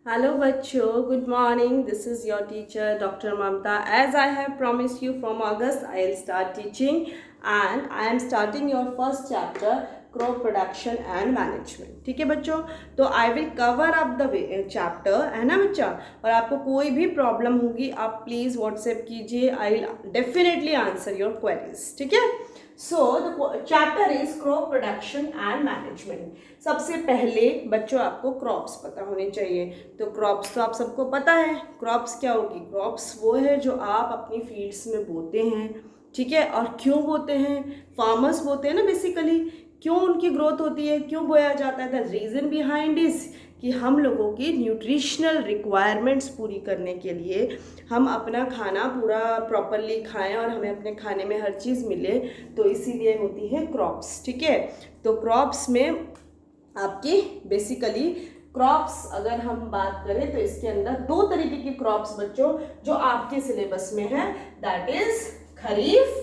Hello बच्चों, good morning. This is your teacher Dr. Mamta. As I have promised you from August, I will start teaching and I am starting your first chapter crop production and management. ठीक है बच्चों, तो I will cover up the chapter है ना बच्चा। और आपको कोई भी प्रॉब्लम होगी आप प्लीज़ व्हाट्सएप कीजिए, I will definitely answer your queries. ठीक है। So the chapter is crop production and management. सबसे पहले बच्चों आपको क्रॉप्स पता होने चाहिए। तो क्रॉप्स तो आप सबको पता है। क्रॉप्स क्या होगी? क्रॉप्स वो है जो आप अपनी फील्ड्स में बोते हैं, ठीक है। और क्यों बोते हैं? फार्मर्स बोते हैं ना बेसिकली। क्यों उनकी ग्रोथ होती है, क्यों बोया जाता है? द रीज़न बिहाइंड इज कि हम लोगों की न्यूट्रिशनल रिक्वायरमेंट्स पूरी करने के लिए हम अपना खाना पूरा प्रॉपरली खाएं और हमें अपने खाने में हर चीज़ मिले, तो इसीलिए होती है क्रॉप्स, ठीक है। तो क्रॉप्स में आपकी बेसिकली क्रॉप्स अगर हम बात करें तो इसके अंदर दो तरीके की क्रॉप्स बच्चों जो आपके सिलेबस में है, that is kharif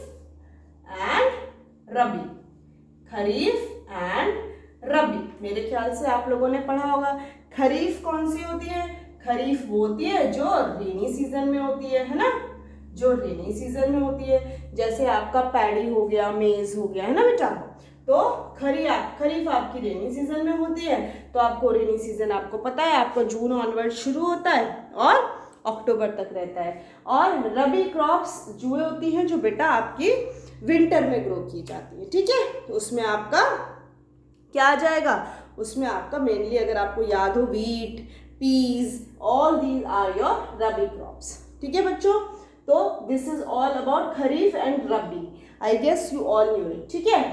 and rabi. Kharif and rabi मेरे ख्याल से आप लोगों ने पढ़ा होगा। खरीफ कौन सी होती है? खरीफ वो होती है जो रेनी सीजन में होती है ना, जो रेनी सीजन में होती है। जैसे आपका पैडी हो गया, मेज हो गया, है ना बेटा। तो खरीफ आपकी रेनी सीजन में होती है। तो आपको रेनी सीजन आपको पता है, आपको जून ऑनवर्ड शुरू होता है और अक्टूबर तक रहता है। और रबी क्रॉप्स जो होती हैं जो बेटा आपकी विंटर में ग्रो की जाती है, ठीक है। तो उसमें आपका क्या आ जाएगा? उसमें आपका मेनली अगर आपको याद हो wheat, peas, all these are your rabi crops, ठीक है बच्चों। तो this is all about kharif and rabi. I guess you all knew it, ठीक है।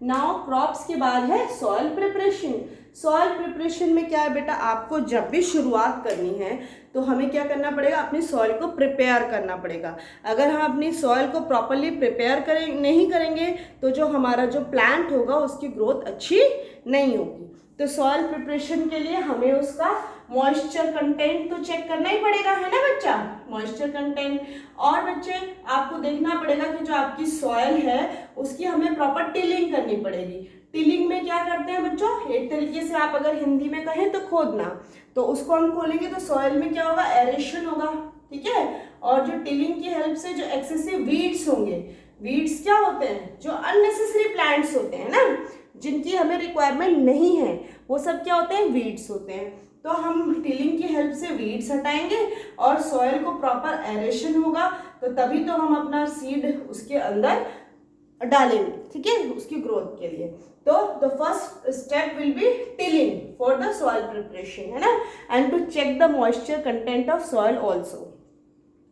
नाउ क्रॉप्स के बाद है सॉइल प्रिपरेशन। सॉइल प्रिपरेशन में क्या है बेटा? आपको जब भी शुरुआत करनी है तो हमें क्या करना पड़ेगा? अपनी सॉइल को प्रिपेयर करना पड़ेगा। अगर हम अपनी सॉइल को प्रॉपरली प्रिपेयर नहीं करेंगे तो जो हमारा जो प्लांट होगा उसकी ग्रोथ अच्छी नहीं होगी। तो सॉइल प्रिपरेशन के लिए हमें उसका मॉइस्चर कंटेंट तो चेक करना ही पड़ेगा, है ना बच्चा। Moisture content. और बच्चे आपको देखना पड़ेगा कि जो आपकी सॉइल है उसकी हमें प्रॉपर टिलिंग करनी पड़ेगी। टिलिंग में क्या करते हैं बच्चों? एक तरीके से आप अगर हिंदी में कहें तो खोदना। तो उसको हम खोलेंगे तो सॉइल में क्या होगा? एरेशन होगा, ठीक है। और जो टिलिंग की हेल्प से जो एक्सेसिव वीड्स होंगे, वीड्स क्या होते हैं? जो अननेसेसरी प्लांट्स होते हैं ना, जिनकी हमें रिक्वायरमेंट नहीं है, वो सब क्या होते हैं? वीड्स होते हैं। तो हम टिलिंग की हेल्प से वीड्स हटाएंगे और सॉइल को प्रॉपर एरेशन होगा, तो तभी तो हम अपना सीड उसके अंदर डालेंगे, ठीक है, उसकी ग्रोथ के लिए। तो the first step will be tilling for the soil preparation, है ना, and to check the moisture content of soil also.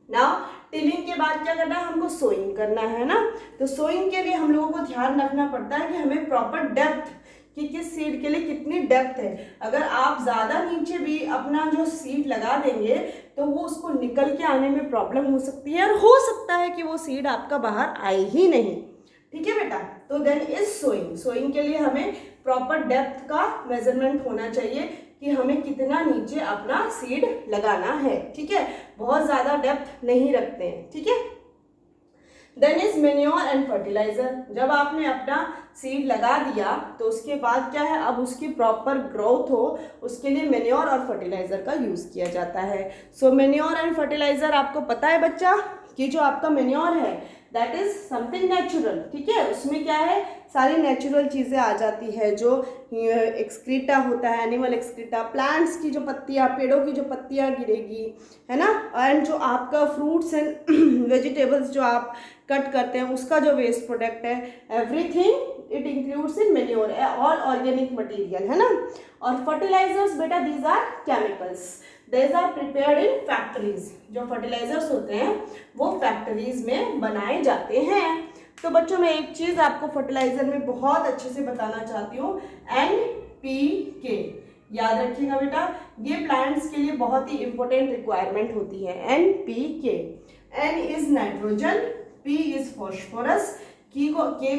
Now tilling के बाद क्या करना है? हमको सोइंग करना है ना। तो सोइंग के लिए हम लोगों को ध्यान रखना पड़ता है कि हमें प्रॉपर डेप्थ कि किस सीड के लिए कितनी डेप्थ है। अगर आप ज़्यादा नीचे भी अपना जो सीड लगा देंगे तो वो उसको निकल के आने में प्रॉब्लम हो सकती है और हो सकता है कि वो सीड आपका बाहर आए ही नहीं, ठीक है बेटा। तो देन इज सोइंग। सोइंग के लिए हमें प्रॉपर डेप्थ का मेजरमेंट होना चाहिए कि हमें कितना नीचे अपना सीड लगाना है, ठीक है। बहुत ज़्यादा डेप्थ नहीं रखते हैं, ठीक है। Then is manure and fertiliser. जब आपने अपना सीड लगा दिया तो उसके बाद क्या है? अब उसकी प्रॉपर ग्रोथ हो उसके लिए मेन्योर और फर्टिलाइजर का यूज़ किया जाता है। सो मेन्योर एंड फर्टिलाइजर आपको पता है बच्चा कि जो आपका मेन्योर है दैट इज समथिंग नेचुरल, ठीक है। उसमें क्या है? सारी नेचुरल चीज़ें आ जाती है। जो एक्सक्रीटा होता है, एनिमल एक्सक्रीटा, प्लांट्स की जो पत्तियाँ, पेड़ों की जो पत्तियाँ गिरेगी, है ना, एंड जो आपका फ्रूट्स एंड वेजिटेबल्स जो आप कट करते हैं उसका जो वेस्ट प्रोडक्ट है, everything it includes in manure, all organic material, है ना। और फर्टिलाइजर्स बेटा these are chemicals, these are prepared in factories. जो फर्टिलाइजर्स होते हैं वो फैक्ट्रीज में बनाए जाते हैं। तो बच्चों मैं एक चीज़ आपको फर्टिलाइजर में बहुत अच्छे से बताना चाहती हूँ, NPK। याद रखिएगा बेटा, ये प्लांट्स के लिए बहुत ही इंपॉर्टेंट रिक्वायरमेंट होती है। NPK। N is nitrogen, P is phosphorus, K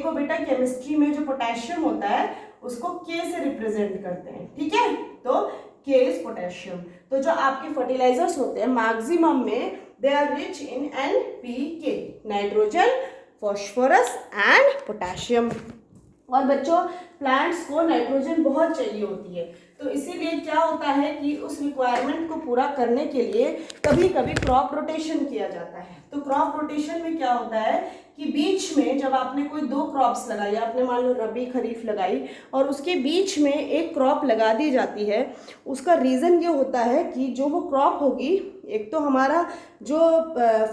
को बेटा केमिस्ट्री में जो पोटेशियम होता है उसको K से रिप्रेजेंट करते हैं, ठीक है। तो K इज पोटेशियम। तो जो आपके फर्टिलाइजर्स होते हैं मैक्सिमम में they are rich in NPK, nitrogen, phosphorus and potassium. और बच्चों प्लांट्स को नाइट्रोजन बहुत चाहिए होती है, तो इसीलिए क्या होता है कि उस रिक्वायरमेंट को पूरा करने के लिए कभी कभी क्रॉप रोटेशन किया जाता है। तो क्रॉप रोटेशन में क्या होता है कि बीच में जब आपने कोई 2 क्रॉप्स लगाई, आपने मान लो रबी खरीफ लगाई और उसके बीच में एक क्रॉप लगा दी जाती है, उसका रीज़न ये होता है कि जो वो क्रॉप होगी, एक तो हमारा जो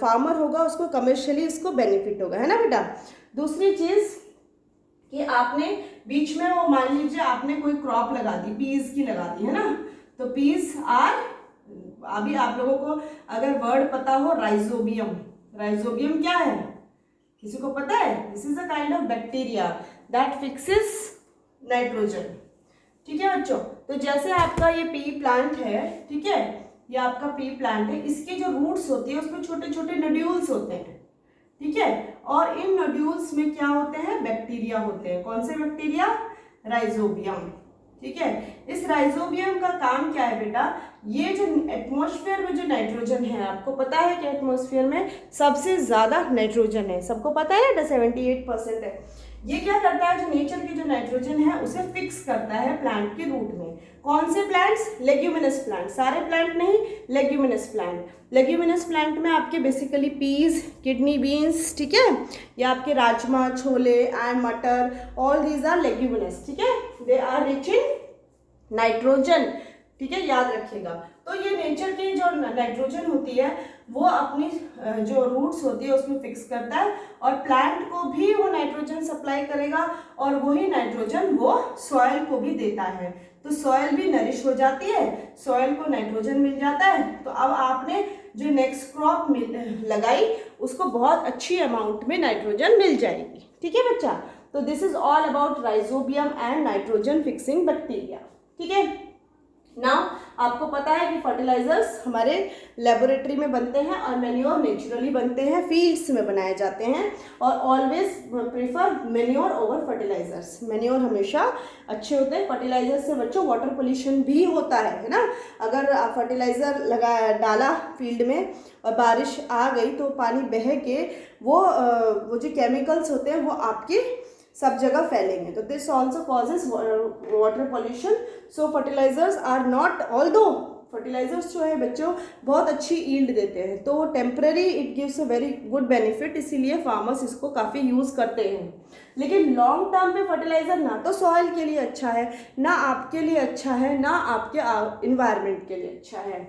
फार्मर होगा उसको कमर्शियली इसको बेनिफिट होगा, है ना बेटा। दूसरी चीज़ कि आपने बीच में वो मान लीजिए आपने कोई क्रॉप लगा दी, पीज की लगा दी, है ना। तो पीज आर, अभी आप लोगों को अगर वर्ड पता हो राइजोबियम, राइजोबियम क्या है किसी को पता है? This is a kind of bacteria that fixes nitrogen. ठीक है बच्चों, तो जैसे आपका ये पी प्लांट है, ठीक है, ये आपका पी प्लांट है, इसके जो रूट्स होती है उसमें छोटे छोटे नोड्यूल्स होते हैं, ठीक है, और इन नोड्यूल्स में क्या होते हैं? बैक्टीरिया होते हैं। कौन से बैक्टीरिया? राइजोबियम। ठीक है, इस राइजोबियम का काम क्या है बेटा? ये जो एटमॉस्फेयर में जो नाइट्रोजन है, आपको पता है कि एटमॉस्फेयर में सबसे ज्यादा नाइट्रोजन है, सबको पता है ना, 78% है। ये क्या करता है? जो नेचर की जो नाइट्रोजन है उसे फिक्स करता है प्लांट के रूट में। कौन से प्लांट्स? लेग्यूमिनस प्लांट, सारे प्लांट नहीं, लेग्यूमिनस प्लांट। लेग्यूमिनस प्लांट में आपके बेसिकली पीज, किडनी बीन्स, ठीक है, या आपके राजमा, छोले एंड मटर, ऑल दीज आर लेग्यूमिनस, ठीक है, they are rich in nitrogen, ठीक है, याद रखिएगा। तो ये नेचर की जो नाइट्रोजन होती है वो अपनी जो रूट्स होती है उसमें फिक्स करता है और प्लांट को भी वो नाइट्रोजन सप्लाई करेगा और वही नाइट्रोजन वो सॉइल को भी देता है। तो सॉइल भी नरिश हो जाती है, सॉइल को नाइट्रोजन मिल जाता है। तो अब आपने जो नेक्स्ट क्रॉप लगाई उसको बहुत अच्छी अमाउंट में नाइट्रोजन मिल जाएगी। ठीक है बच्चा, तो this is all about rhizobium and nitrogen fixing bacteria. ठीक है, नाउ आपको पता है कि फर्टिलाइजर्स हमारे लेबोरेटरी में बनते हैं और मैन्योर नेचुरली बनते हैं, फील्ड्स में बनाए जाते हैं और always prefer manure over fertilisers. Manure हमेशा अच्छे होते हैं। फर्टिलाइजर से बच्चों वाटर पोल्यूशन भी होता है ना। अगर फर्टिलाइजर डाला फील्ड में और बारिश आ गई तो पानी बह के वो जो केमिकल्स होते हैं वो आपके सब जगह फैलेंगे। तो this also causes water pollution. So fertilisers are not, although fertilisers जो है बच्चों बहुत अच्छी ईल्ड देते हैं, तो temporary it gives a very good benefit, इसीलिए फार्मर्स इसको काफ़ी यूज़ करते हैं। लेकिन लॉन्ग टर्म पे फर्टिलाइजर ना तो सॉइल के लिए अच्छा है, ना आपके लिए अच्छा है, ना आपके इन्वायरमेंट के लिए अच्छा है।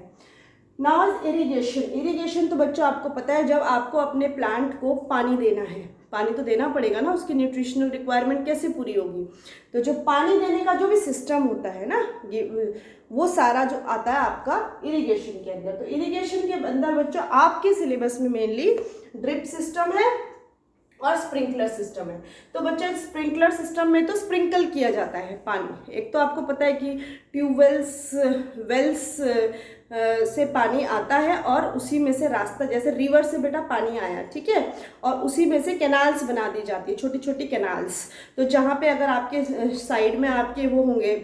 Now irrigation. इरिगेशन तो बच्चों आपको पता है, जब आपको अपने प्लांट को पानी देना है, पानी तो देना पड़ेगा ना, उसकी न्यूट्रिशनल रिक्वायरमेंट कैसे पूरी होगी? तो जो पानी देने का जो भी सिस्टम होता है ना, ये वो सारा जो आता है आपका इरिगेशन के अंदर। तो इरिगेशन के अंदर बच्चों आपके सिलेबस में मेनली ड्रिप सिस्टम है और स्प्रिंकलर सिस्टम है। तो बच्चा स्प्रिंकलर सिस्टम में तो स्प्रिंकल किया जाता है पानी। एक तो आपको पता है कि ट्यूबवेल्स, वेल्स से पानी आता है और उसी में से रास्ता, जैसे रिवर से बेटा पानी आया, ठीक है, और उसी में से कैनाल्स बना दी जाती है, छोटी छोटी कैनाल्स। तो जहाँ पे अगर आपके साइड में आपके वो होंगे,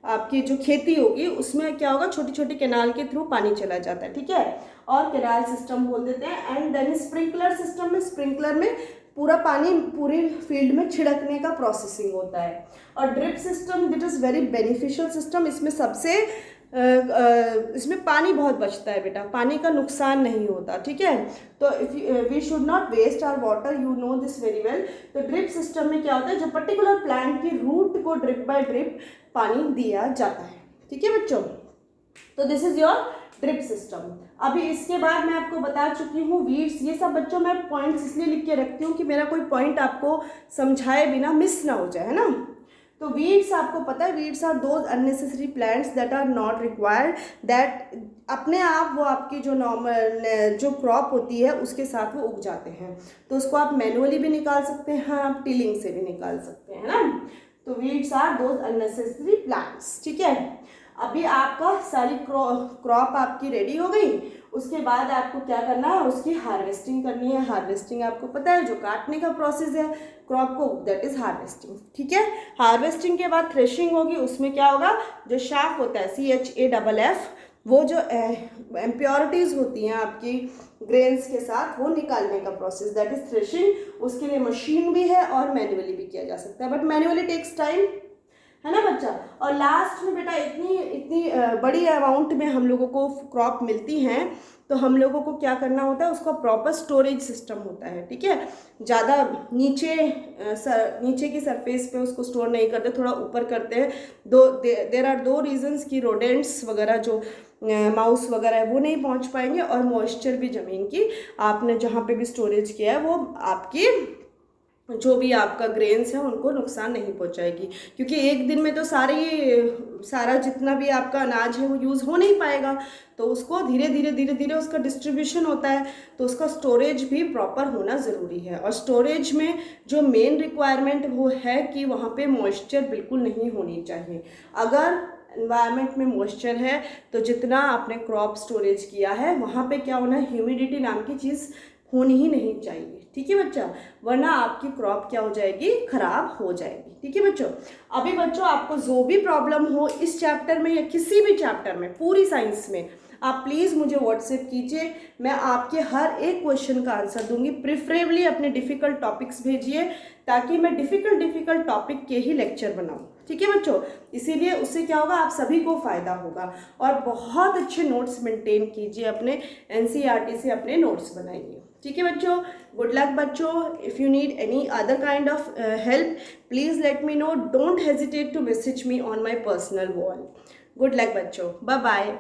आपकी जो खेती होगी उसमें क्या होगा, छोटी छोटी कैनाल के थ्रू पानी चला जाता है, ठीक है, और कैनाल सिस्टम बोल देते हैं। एंड देन स्प्रिंकलर सिस्टम में, स्प्रिंकलर में पूरा पानी पूरी फील्ड में छिड़कने का प्रोसेसिंग होता है। और drip system that is very beneficial system. इसमें सबसे इसमें पानी बहुत बचता है बेटा, पानी का नुकसान नहीं होता, ठीक है। तो if we should not waste our water, you know this very well. तो ड्रिप सिस्टम में क्या होता है, जो पर्टिकुलर प्लांट की रूट को ड्रिप बाय ड्रिप पानी दिया जाता है, ठीक है बच्चों। तो this is your drip system. अभी इसके बाद मैं आपको बता चुकी हूँ वीड्स। ये सब बच्चों मैं पॉइंट्स इसलिए लिख के रखती हूँ कि मेरा कोई पॉइंट आपको समझाए बिना मिस ना हो जाए, है ना। तो वीड्स आपको पता है, weeds are those unnecessary plants that are not required, that अपने आप वो आपकी जो नॉर्मल जो क्रॉप होती है उसके साथ वो उग जाते हैं। तो उसको आप मैनुअली भी निकाल सकते हैं, हाँ, आप टिलिंग से भी निकाल सकते हैं ना। तो weeds are those unnecessary plants, ठीक है। अभी आपका सारी क्रॉप आपकी रेडी हो गई, उसके बाद आपको क्या करना है, उसकी हार्वेस्टिंग करनी है। हार्वेस्टिंग आपको पता है, जो काटने का प्रोसेस है क्रॉप को, दैट इज हार्वेस्टिंग, ठीक है। हार्वेस्टिंग के बाद थ्रेशिंग होगी, उसमें क्या होगा, जो शाफ होता है CHAFF, वो जो इम्प्योरिटीज़ होती हैं आपकी ग्रेन्स के साथ, वो निकालने का प्रोसेस, दैट इज थ्रेशिंग। उसके लिए मशीन भी है और मैन्युअली भी किया जा सकता है, बट मैन्युअली टेक्स टाइम, है ना बच्चा। और लास्ट में बेटा इतनी इतनी बड़ी अमाउंट में हम लोगों को क्रॉप मिलती हैं, तो हम लोगों को क्या करना होता है, उसका प्रॉपर स्टोरेज सिस्टम होता है, ठीक है। ज़्यादा नीचे की सरफेस पे उसको स्टोर नहीं करते, थोड़ा ऊपर करते हैं। देर आर 2 रीजंस की रोडेंट्स वगैरह जो माउस वगैरह है वो नहीं पहुंच पाएंगे, और मॉइस्चर भी ज़मीन की आपने जहाँ पे भी स्टोरेज किया है वो आपकी जो भी आपका ग्रेन्स है उनको नुकसान नहीं पहुंचाएगी, क्योंकि एक दिन में तो सारा जितना भी आपका अनाज है वो यूज़ हो नहीं पाएगा, तो उसको धीरे धीरे उसका डिस्ट्रीब्यूशन होता है, तो उसका स्टोरेज भी प्रॉपर होना ज़रूरी है। और स्टोरेज में जो मेन रिक्वायरमेंट वो है कि वहाँ पे मॉइस्चर बिल्कुल नहीं होनी चाहिए। अगर एनवायरनमेंट में मॉइस्चर है तो जितना आपने क्रॉप स्टोरेज किया है वहाँ पे क्या होना है, ह्यूमिडिटी नाम की चीज़ होनी ही नहीं चाहिए, ठीक है बच्चा, वरना आपकी क्रॉप क्या हो जाएगी, खराब हो जाएगी, ठीक है बच्चों। अभी बच्चों आपको जो भी प्रॉब्लम हो इस चैप्टर में या किसी भी चैप्टर में, पूरी साइंस में, आप प्लीज़ मुझे व्हाट्सएप कीजिए, मैं आपके हर एक क्वेश्चन का आंसर दूंगी। प्रिफरेबली अपने डिफ़िकल्ट टॉपिक्स भेजिए, ताकि मैं डिफ़िकल्ट टॉपिक के ही लेक्चर बनाऊँ, ठीक है बच्चों। इसीलिए उससे क्या होगा, आप सभी को फ़ायदा होगा। और बहुत अच्छे नोट्स मेंटेन कीजिए, अपने एनसीईआरटी से अपने नोट्स बनाइए, ठीक है बच्चों। गुड लक बच्चों। If you need any other kind of help please let me know, don't hesitate to message me on my personal wall. Good luck बच्चों, बाय बाय।